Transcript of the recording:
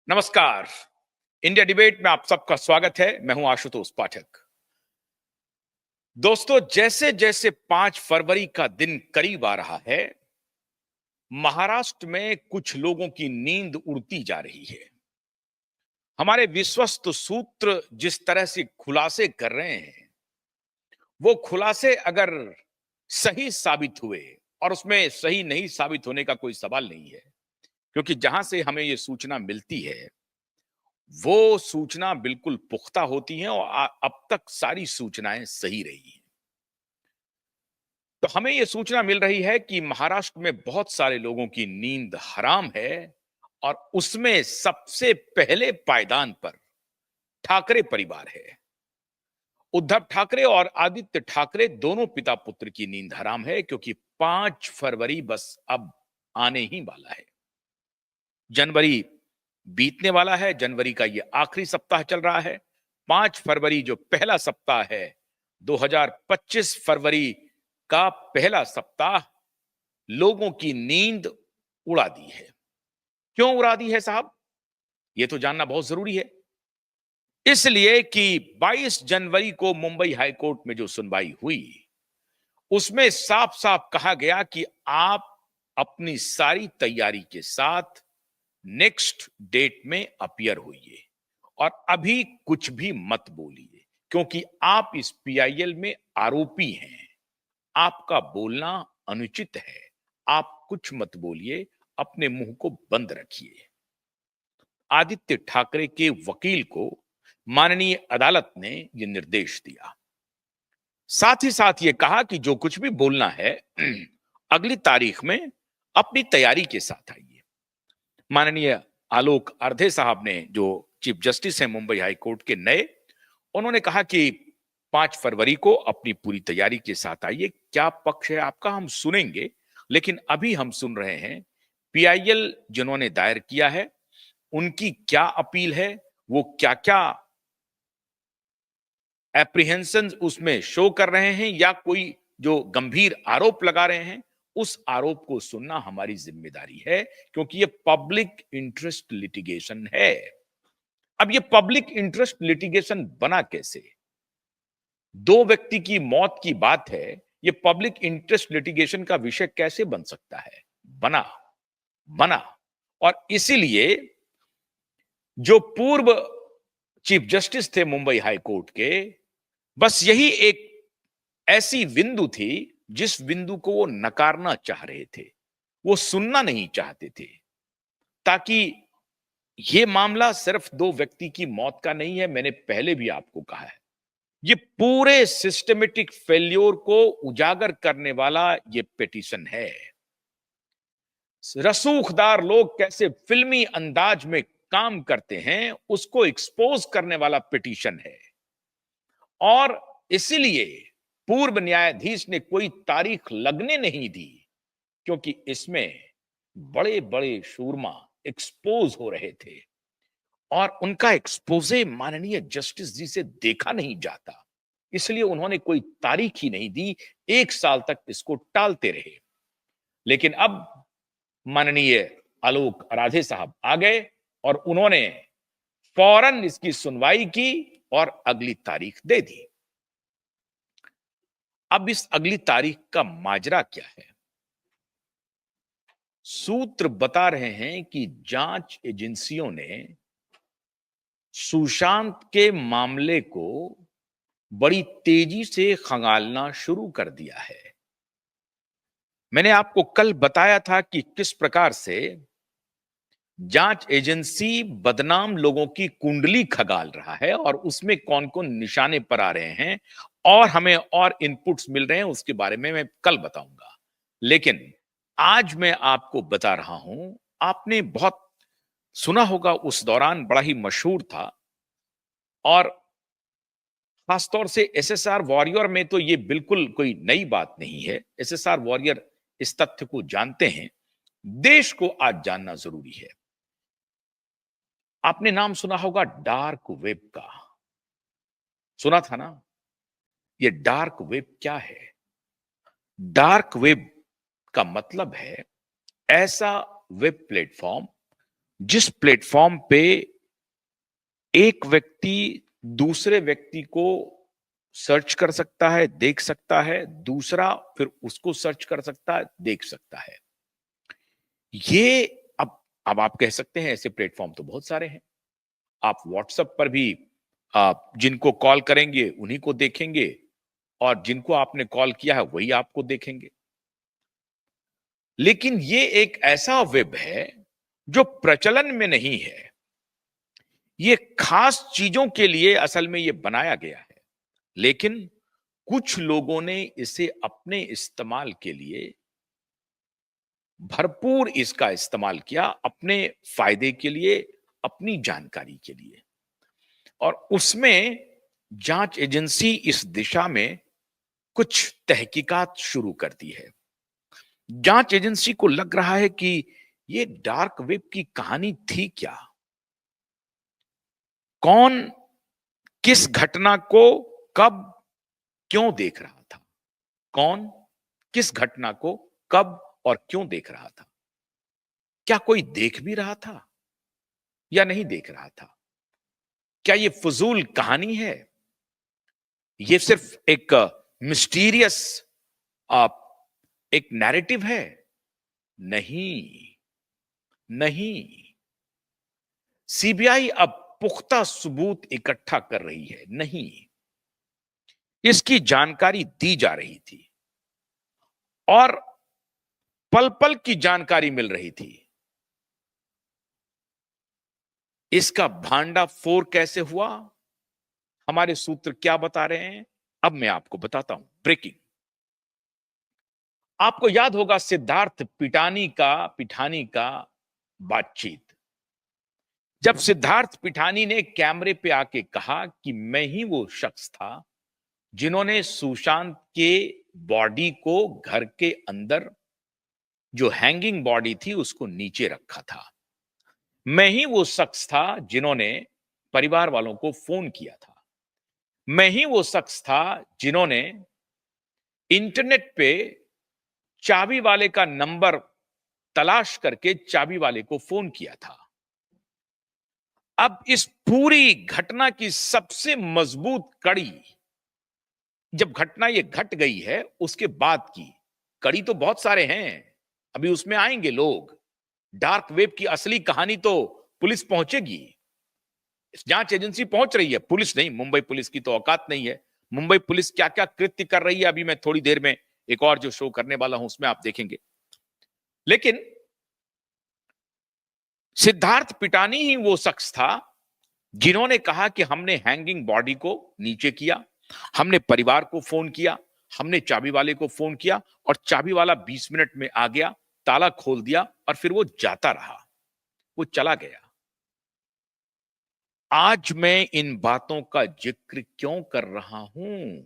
नमस्कार। India debate में आप सबका स्वागत है। मैं हूं आशुतोष पाठक। दोस्तों, जैसे जैसे 5 फरवरी का दिन करीब आ रहा है, महाराष्ट्र में कुछ लोगों की नींद उड़ती जा रही है। हमारे विश्वस्त सूत्र जिस तरह से खुलासे कर रहे हैं, वो खुलासे अगर सही साबित हुए, और उसमें सही नहीं साबित होने का कोई सवाल नहीं है, क्योंकि जहां से हमें ये सूचना मिलती है वो सूचना बिल्कुल पुख्ता होती है और अब तक सारी सूचनाएं सही रही हैं। तो हमें यह सूचना मिल रही है कि महाराष्ट्र में बहुत सारे लोगों की नींद हराम है, और उसमें सबसे पहले पायदान पर ठाकरे परिवार है। उद्धव ठाकरे और आदित्य ठाकरे दोनों पिता पुत्र की नींद हराम है, क्योंकि 5 फरवरी बस अब आने ही वाला है। जनवरी बीतने वाला है। जनवरी का ये आखिरी सप्ताह चल रहा है। 5 फरवरी जो पहला सप्ताह है, 2025 फरवरी का पहला सप्ताह लोगों की नींद उड़ा दी है। क्यों उड़ा दी है साहब? ये तो जानना बहुत जरूरी है। इसलिए कि 22 जनवरी को मुंबई हाईकोर्ट में जो सुनवाई हुई, उसमें साफ साफ कहा गया कि आप अपनी सारी तैयारी के साथ नेक्स्ट डेट में अपीयर होइए और अभी कुछ भी मत बोलिए, क्योंकि आप इस पीआईएल में आरोपी हैं। आपका बोलना अनुचित है। आप कुछ मत बोलिए, अपने मुंह को बंद रखिए। आदित्य ठाकरे के वकील को माननीय अदालत ने यह निर्देश दिया। साथ ही साथ यह कहा कि जो कुछ भी बोलना है अगली तारीख में अपनी तैयारी के साथ आइए। माननीय आलोक अर्धे साहब ने, जो चीफ जस्टिस हैं मुंबई हाई कोर्ट के नए, उन्होंने कहा कि 5 फरवरी को अपनी पूरी तैयारी के साथ आइए। क्या पक्ष है आपका हम सुनेंगे, लेकिन अभी हम सुन रहे हैं पीआईएल जिन्होंने दायर किया है उनकी क्या अपील है, वो क्या क्या एप्रीहेंशन उसमें शो कर रहे हैं, या कोई जो गंभीर आरोप लगा रहे हैं, उस आरोप को सुनना हमारी जिम्मेदारी है, क्योंकि ये पब्लिक इंटरेस्ट लिटिगेशन है। अब ये पब्लिक इंटरेस्ट लिटिगेशन बना कैसे? 2 व्यक्ति की मौत की बात है, ये पब्लिक इंटरेस्ट लिटिगेशन का विषय कैसे बन सकता है? बना बना और इसीलिए जो पूर्व चीफ जस्टिस थे मुंबई हाई कोर्ट के, बस यही एक ऐसी बिंदु थी जिस बिंदु को वो नकारना चाह रहे थे, वो सुनना नहीं चाहते थे, ताकि ये मामला सिर्फ 2 व्यक्ति की मौत का नहीं है। मैंने पहले भी आपको कहा है, ये पूरे सिस्टमेटिक फेल्योर को उजागर करने वाला ये पिटीशन है। रसूखदार लोग कैसे फिल्मी अंदाज में काम करते हैं, उसको एक्सपोज करने वाला पिटीशन है। और इसीलिए पूर्व न्यायाधीश ने कोई तारीख लगने नहीं दी, क्योंकि इसमें बड़े बड़े शूरमा एक्सपोज हो रहे थे और उनका एक्सपोजे माननीय जस्टिस जी से देखा नहीं जाता। इसलिए उन्होंने कोई तारीख ही नहीं दी। 1 साल तक इसको टालते रहे। लेकिन अब माननीय आलोक आराधे साहब आ गए और उन्होंने फौरन इसकी सुनवाई की और अगली तारीख दे दी। अब इस अगली तारीख का माजरा क्या है? सूत्र बता रहे हैं कि जांच एजेंसियों ने सुशांत के मामले को बड़ी तेजी से खंगालना शुरू कर दिया है। मैंने आपको कल बताया था कि किस प्रकार से जांच एजेंसी बदनाम लोगों की कुंडली खंगाल रहा है और उसमें कौन कौन निशाने पर आ रहे हैं, और हमें और इनपुट्स मिल रहे हैं, उसके बारे में मैं कल बताऊंगा। लेकिन आज मैं आपको बता रहा हूं, आपने बहुत सुना होगा, उस दौरान बड़ा ही मशहूर था, और खासतौर से एसएसआर वॉरियर में तो ये बिल्कुल कोई नई बात नहीं है। एसएसआर वॉरियर इस तथ्य को जानते हैं। देश को आज जानना जरूरी है। आपने नाम सुना होगा डार्क वेब का। सुना था ना? ये डार्क वेब क्या है? डार्क वेब का मतलब है ऐसा वेब प्लेटफॉर्म जिस प्लेटफॉर्म पे एक व्यक्ति दूसरे व्यक्ति को सर्च कर सकता है, देख सकता है, दूसरा फिर उसको सर्च कर सकता है, देख सकता है। ये अब आप कह सकते हैं ऐसे प्लेटफॉर्म तो बहुत सारे हैं। आप व्हाट्सएप पर भी आप जिनको कॉल करेंगे उन्हीं को देखेंगे और जिनको आपने कॉल किया है वही आपको देखेंगे। लेकिन ये एक ऐसा वेब है जो प्रचलन में नहीं है। ये खास चीजों के लिए असल में ये बनाया गया है, लेकिन कुछ लोगों ने इसे अपने इस्तेमाल के लिए भरपूर इसका इस्तेमाल किया, अपने फायदे के लिए, अपनी जानकारी के लिए। और उसमें जांच एजेंसी इस दिशा में कुछ तहकीकात शुरू कर दी है। जांच एजेंसी को लग रहा है कि ये डार्क वेब की कहानी थी क्या? कौन किस घटना को कब क्यों देख रहा था? कौन किस घटना को कब और क्यों देख रहा था? क्या कोई देख भी रहा था या नहीं देख रहा था? क्या ये फजूल कहानी है? ये सिर्फ एक मिस्टीरियस एक नैरेटिव है? नहीं, नहीं। सीबीआई अब पुख्ता सबूत इकट्ठा कर रही है। नहीं, इसकी जानकारी दी जा रही थी और पल पल की जानकारी मिल रही थी। इसका भांडाफोड़ कैसे हुआ, हमारे सूत्र क्या बता रहे हैं, अब मैं आपको बताता हूं। ब्रेकिंग। आपको याद होगा सिद्धार्थ पिठानी का बातचीत। जब सिद्धार्थ पिठानी ने कैमरे पे आके कहा कि मैं ही वो शख्स था जिन्होंने सुशांत के बॉडी को घर के अंदर जो हैंगिंग बॉडी थी उसको नीचे रखा था, मैं ही वो शख्स था जिन्होंने परिवार वालों को फोन किया था, मैं ही वो शख्स था जिन्होंने इंटरनेट पे चाबी वाले का नंबर तलाश करके चाबी वाले को फोन किया था। अब इस पूरी घटना की सबसे मजबूत कड़ी, जब घटना ये घट गई है उसके बाद की कड़ी तो बहुत सारे हैं, अभी उसमें आएंगे लोग। डार्क वेब की असली कहानी तो पुलिस पहुंचेगी, जांच एजेंसी पहुंच रही है, पुलिस नहीं। मुंबई पुलिस की तो औकात नहीं है। मुंबई पुलिस क्या क्या कृत्य कर रही है अभी मैं थोड़ी देर में एक और जो शो करने वाला हूं उसमें आप देखेंगे। लेकिन सिद्धार्थ पिटानी ही वो शख्स था जिन्होंने कहा कि हमने हैंगिंग बॉडी को नीचे किया, हमने परिवार को फोन किया, हमने चाबी वाले को फोन किया और चाबी वाला 20 मिनट में आ गया, ताला खोल दिया और फिर वो जाता रहा, वो चला गया। आज मैं इन बातों का जिक्र क्यों कर रहा हूं?